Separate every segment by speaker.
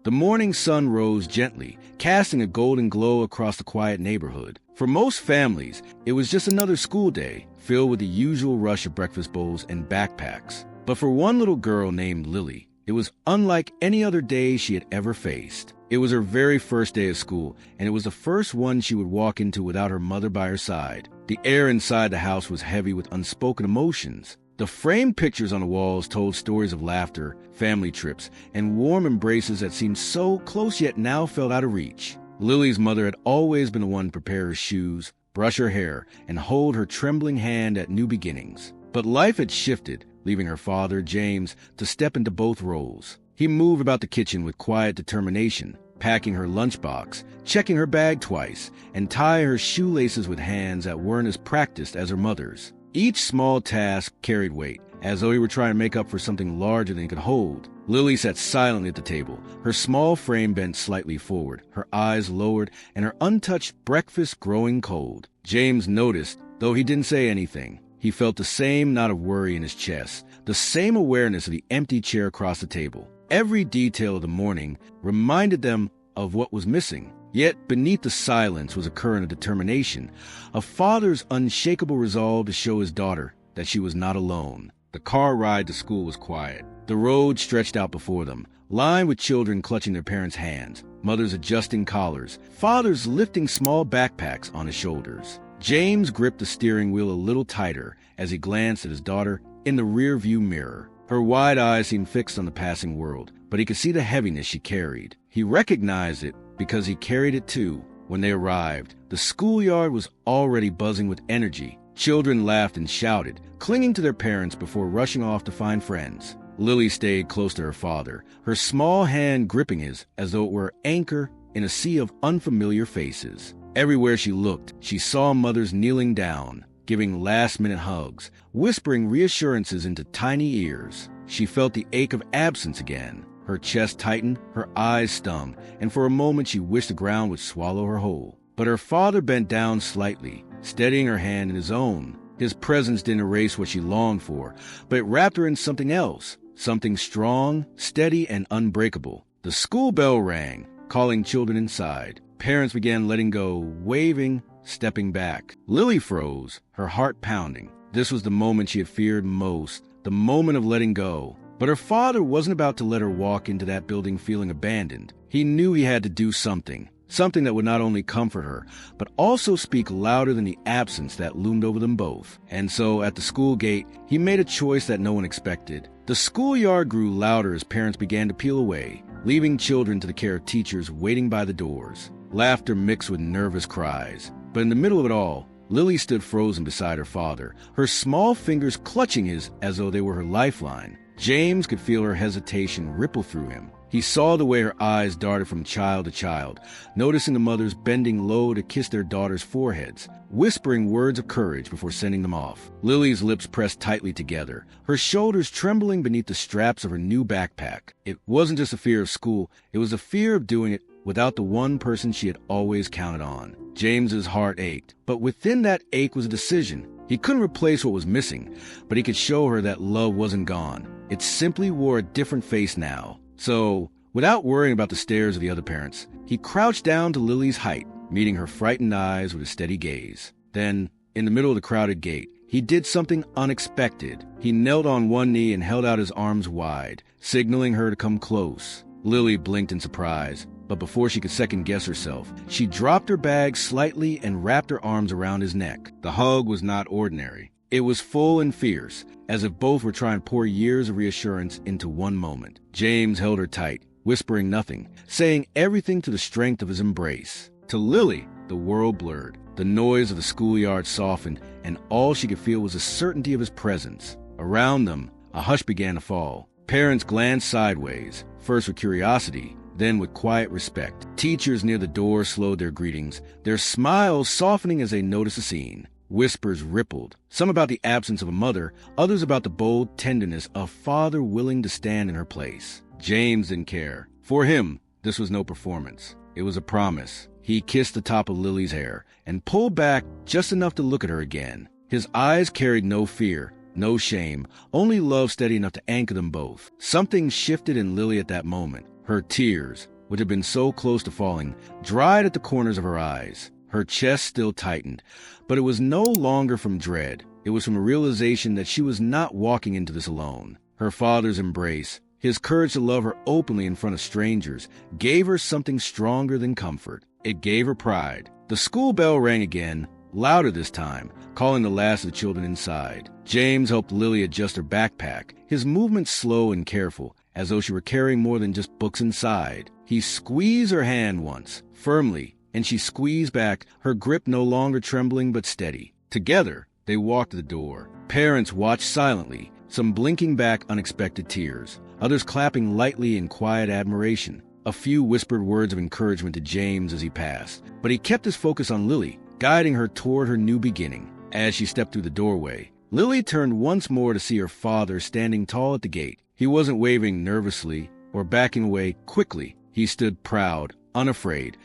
Speaker 1: The morning sun rose gently, casting a golden glow across the quiet neighborhood. For most families, it was just another school day, filled with the usual rush of breakfast bowls and backpacks. But for one little girl named Lily, it was unlike any other day she had ever faced. It was her very first day of school, and it was the first one she would walk into without her mother by her side. The air inside the house was heavy with unspoken emotions. The framed pictures on the walls told stories of laughter, family trips, and warm embraces that seemed so close yet now felt out of reach. Lily's mother had always been the one to prepare her shoes, brush her hair, and hold her trembling hand at new beginnings. But life had shifted, leaving her father, James, to step into both roles. He moved about the kitchen with quiet determination, packing her lunchbox, checking her bag twice, and tying her shoelaces with hands that weren't as practiced as her mother's. Each small task carried weight, as though he were trying to make up for something larger than he could hold. Lily sat silently at the table, her small frame bent slightly forward, her eyes lowered, and her untouched breakfast growing cold. James noticed, though he didn't say anything. He felt the same knot of worry in his chest, the same awareness of the empty chair across the table. Every detail of the morning reminded them of what was missing. Yet beneath the silence was a current of determination, a father's unshakable resolve to show his daughter that she was not alone. The car ride to school was quiet. The road stretched out before them, lined with children clutching their parents' hands, mothers adjusting collars, fathers lifting small backpacks on his shoulders. James gripped the steering wheel a little tighter as he glanced at his daughter in the rearview mirror. Her wide eyes seemed fixed on the passing world, but he could see the heaviness she carried. He recognized it because he carried it too. When they arrived, the schoolyard was already buzzing with energy. Children laughed and shouted, clinging to their parents before rushing off to find friends. Lily stayed close to her father, her small hand gripping his as though it were an anchor in a sea of unfamiliar faces. Everywhere she looked, she saw mothers kneeling down, giving last-minute hugs, whispering reassurances into tiny ears. She felt the ache of absence again. Her chest tightened, her eyes stung, and for a moment she wished the ground would swallow her whole. But her father bent down slightly, steadying her hand in his own. His presence didn't erase what she longed for, but it wrapped her in something else, something strong, steady, and unbreakable. The school bell rang, calling children inside. Parents began letting go, waving, stepping back. Lily froze, her heart pounding. This was the moment she had feared most, the moment of letting go. But her father wasn't about to let her walk into that building feeling abandoned. He knew he had to do something that would not only comfort her, but also speak louder than the absence that loomed over them both. And so, at the school gate, he made a choice that no one expected. The schoolyard grew louder as parents began to peel away, leaving children to the care of teachers waiting by the doors. Laughter mixed with nervous cries. But in the middle of it all, Lily stood frozen beside her father, her small fingers clutching his as though they were her lifeline. James could feel her hesitation ripple through him. He saw the way her eyes darted from child to child, noticing the mothers bending low to kiss their daughters' foreheads, whispering words of courage before sending them off. Lily's lips pressed tightly together, her shoulders trembling beneath the straps of her new backpack. It wasn't just a fear of school, it was a fear of doing it without the one person she had always counted on. James's heart ached, but within that ache was a decision. He couldn't replace what was missing, but he could show her that love wasn't gone. It simply wore a different face now. So, without worrying about the stares of the other parents, he crouched down to Lily's height, meeting her frightened eyes with a steady gaze. Then, in the middle of the crowded gate, he did something unexpected. He knelt on one knee and held out his arms wide, signaling her to come close. Lily blinked in surprise, but before she could second-guess herself, she dropped her bag slightly and wrapped her arms around his neck. The hug was not ordinary. It was full and fierce, as if both were trying to pour years of reassurance into one moment. James held her tight, whispering nothing, saying everything to the strength of his embrace. To Lily, the world blurred. The noise of the schoolyard softened, and all she could feel was the certainty of his presence. Around them, a hush began to fall. Parents glanced sideways, first with curiosity, then with quiet respect. Teachers near the door slowed their greetings, their smiles softening as they noticed the scene. Whispers rippled, some about the absence of a mother, others about the bold tenderness of a father willing to stand in her place. James didn't care. For him, this was no performance. It was a promise. He kissed the top of Lily's hair and pulled back just enough to look at her again. His eyes carried no fear, no shame, only love steady enough to anchor them both. Something shifted in Lily at that moment. Her tears, which had been so close to falling, dried at the corners of her eyes. Her chest still tightened, but it was no longer from dread. It was from a realization that she was not walking into this alone. Her father's embrace, his courage to love her openly in front of strangers, gave her something stronger than comfort. It gave her pride. The school bell rang again, louder this time, calling the last of the children inside. James helped Lily adjust her backpack, his movements slow and careful, as though she were carrying more than just books inside. He squeezed her hand once, firmly, and she squeezed back, her grip no longer trembling but steady. Together, they walked to the door. Parents watched silently, some blinking back unexpected tears, others clapping lightly in quiet admiration. A few whispered words of encouragement to James as he passed, but he kept his focus on Lily, guiding her toward her new beginning. As she stepped through the doorway, Lily turned once more to see her father standing tall at the gate. He wasn't waving nervously or backing away quickly. He stood proud, unafraid,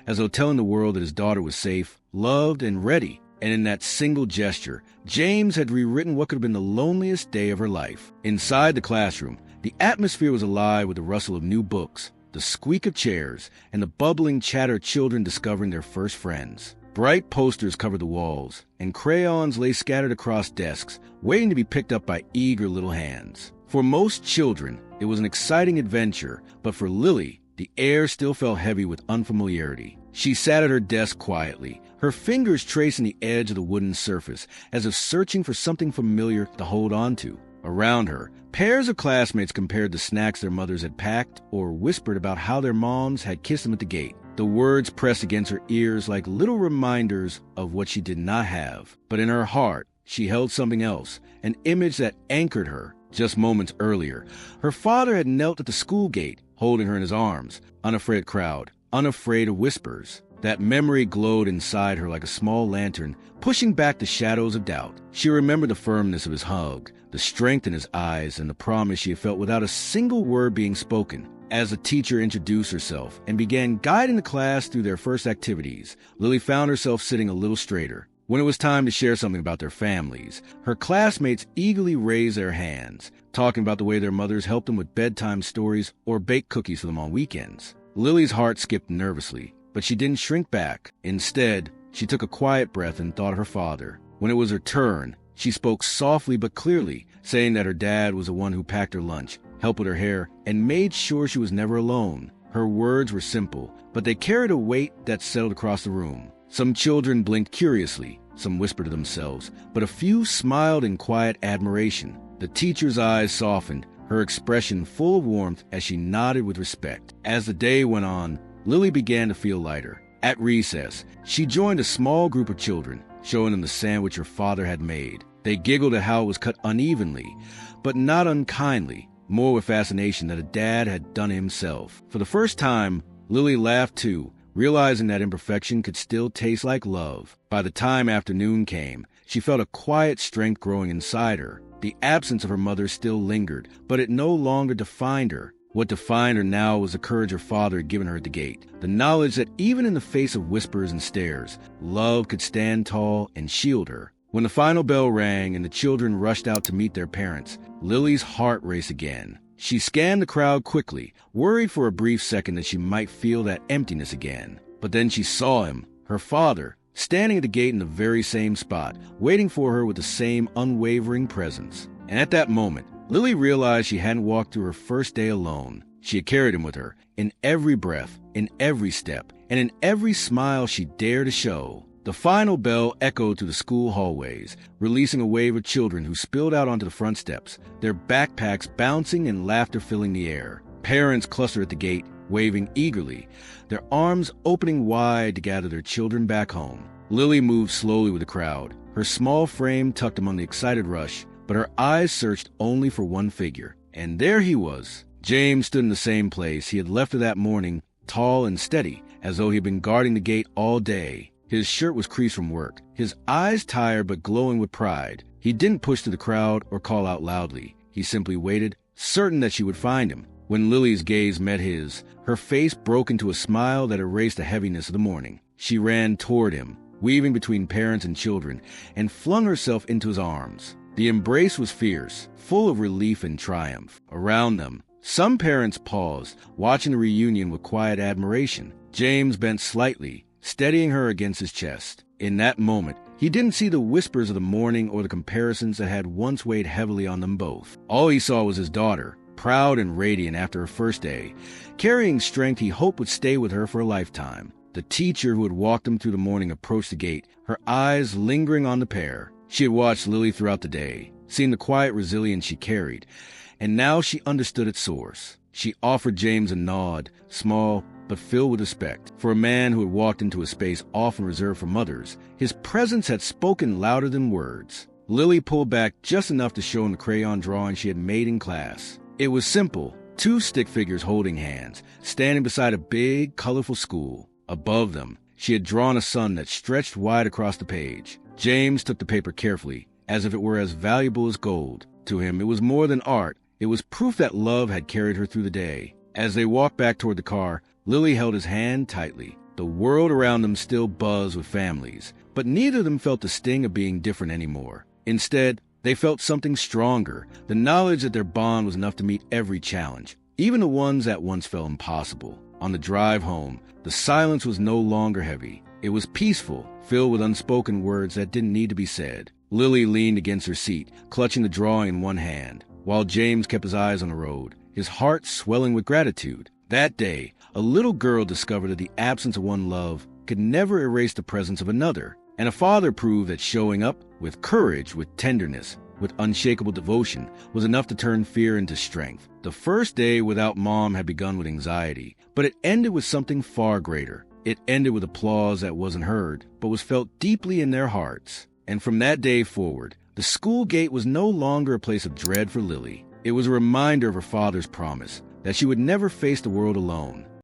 Speaker 1: as though telling the world that his daughter was safe, loved, and ready. And in that single gesture, James had rewritten what could have been the loneliest day of her life. Inside the classroom, the atmosphere was alive with the rustle of new books, the squeak of chairs, and the bubbling chatter of children discovering their first friends. Bright posters covered the walls, and crayons lay scattered across desks, waiting to be picked up by eager little hands. For most children, it was an exciting adventure, but for Lily, the air still felt heavy with unfamiliarity. She sat at her desk quietly, her fingers tracing the edge of the wooden surface, as if searching for something familiar to hold on to. Around her, pairs of classmates compared the snacks their mothers had packed or whispered about how their moms had kissed them at the gate. The words pressed against her ears like little reminders of what she did not have. But in her heart, she held something else, an image that anchored her. Just moments earlier, her father had knelt at the school gate, holding her in his arms, unafraid of crowd, unafraid of whispers. That memory glowed inside her like a small lantern, pushing back the shadows of doubt. She remembered the firmness of his hug, the strength in his eyes, and the promise she had felt without a single word being spoken. As the teacher introduced herself and began guiding the class through their first activities, Lily found herself sitting a little straighter. When it was time to share something about their families, her classmates eagerly raised their hands, talking about the way their mothers helped them with bedtime stories or baked cookies for them on weekends. Lily's heart skipped nervously, but she didn't shrink back. Instead, she took a quiet breath and thought of her father. When it was her turn, she spoke softly but clearly, saying that her dad was the one who packed her lunch, helped with her hair, and made sure she was never alone. Her words were simple, but they carried a weight that settled across the room. Some children blinked curiously, some whispered to themselves, but a few smiled in quiet admiration. The teacher's eyes softened, her expression full of warmth as she nodded with respect. As the day went on, Lily began to feel lighter. At recess, she joined a small group of children, showing them the sandwich her father had made. They giggled at how it was cut unevenly, but not unkindly, more with fascination that a dad had done it himself. For the first time, Lily laughed too, realizing that imperfection could still taste like love. By the time afternoon came, she felt a quiet strength growing inside her. The absence of her mother still lingered, but it no longer defined her. What defined her now was the courage her father had given her at the gate, the knowledge that even in the face of whispers and stares, love could stand tall and shield her. When the final bell rang and the children rushed out to meet their parents, Lily's heart raced again. She scanned the crowd quickly, worried for a brief second that she might feel that emptiness again. But then she saw him, her father, standing at the gate in the very same spot, waiting for her with the same unwavering presence. And at that moment, Lily realized she hadn't walked through her first day alone. She had carried him with her, in every breath, in every step, and in every smile she dared to show. The final bell echoed through the school hallways, releasing a wave of children who spilled out onto the front steps, their backpacks bouncing and laughter filling the air. Parents clustered at the gate, waving eagerly, their arms opening wide to gather their children back home. Lily moved slowly with the crowd, her small frame tucked among the excited rush, but her eyes searched only for one figure. And there he was. James stood in the same place he had left her that morning, tall and steady, as though he had been guarding the gate all day. His shirt was creased from work, his eyes tired but glowing with pride. He didn't push through the crowd or call out loudly. He simply waited, certain that she would find him. When Lily's gaze met his, her face broke into a smile that erased the heaviness of the morning. She ran toward him, weaving between parents and children, and flung herself into his arms. The embrace was fierce, full of relief and triumph. Around them, Some parents paused, watching the reunion with quiet admiration. James bent slightly, steadying her against his chest. In that moment, he didn't see the whispers of the mourning or the comparisons that had once weighed heavily on them both. All he saw was his daughter, proud and radiant after her first day, carrying strength he hoped would stay with her for a lifetime. The teacher who had walked them through the morning approached the gate, her eyes lingering on the pair. She had watched Lily throughout the day, seen the quiet resilience she carried, and now she understood its source. She offered James a nod, small but filled with respect. For a man who had walked into a space often reserved for mothers, his presence had spoken louder than words. Lily pulled back just enough to show him the crayon drawing she had made in class. It was simple, 2 stick figures holding hands, standing beside a big, colorful school. Above them, she had drawn a sun that stretched wide across the page. James took the paper carefully, as if it were as valuable as gold. To him, it was more than art. It was proof that love had carried her through the day. As they walked back toward the car, Lily held his hand tightly. The world around them still buzzed with families, but neither of them felt the sting of being different anymore. Instead, they felt something stronger, the knowledge that their bond was enough to meet every challenge, even the ones that once felt impossible. On the drive home, the silence was no longer heavy. It was peaceful, filled with unspoken words that didn't need to be said. Lily leaned against her seat, clutching the drawing in one hand, while James kept his eyes on the road, his heart swelling with gratitude. That day, a little girl discovered that the absence of one love could never erase the presence of another, and a father proved that showing up with courage, with tenderness, with unshakable devotion was enough to turn fear into strength. The first day without Mom had begun with anxiety, but it ended with something far greater. It ended with applause that wasn't heard, but was felt deeply in their hearts. And from that day forward, the school gate was no longer a place of dread for Lily. It was a reminder of her father's promise that she would never face the world alone.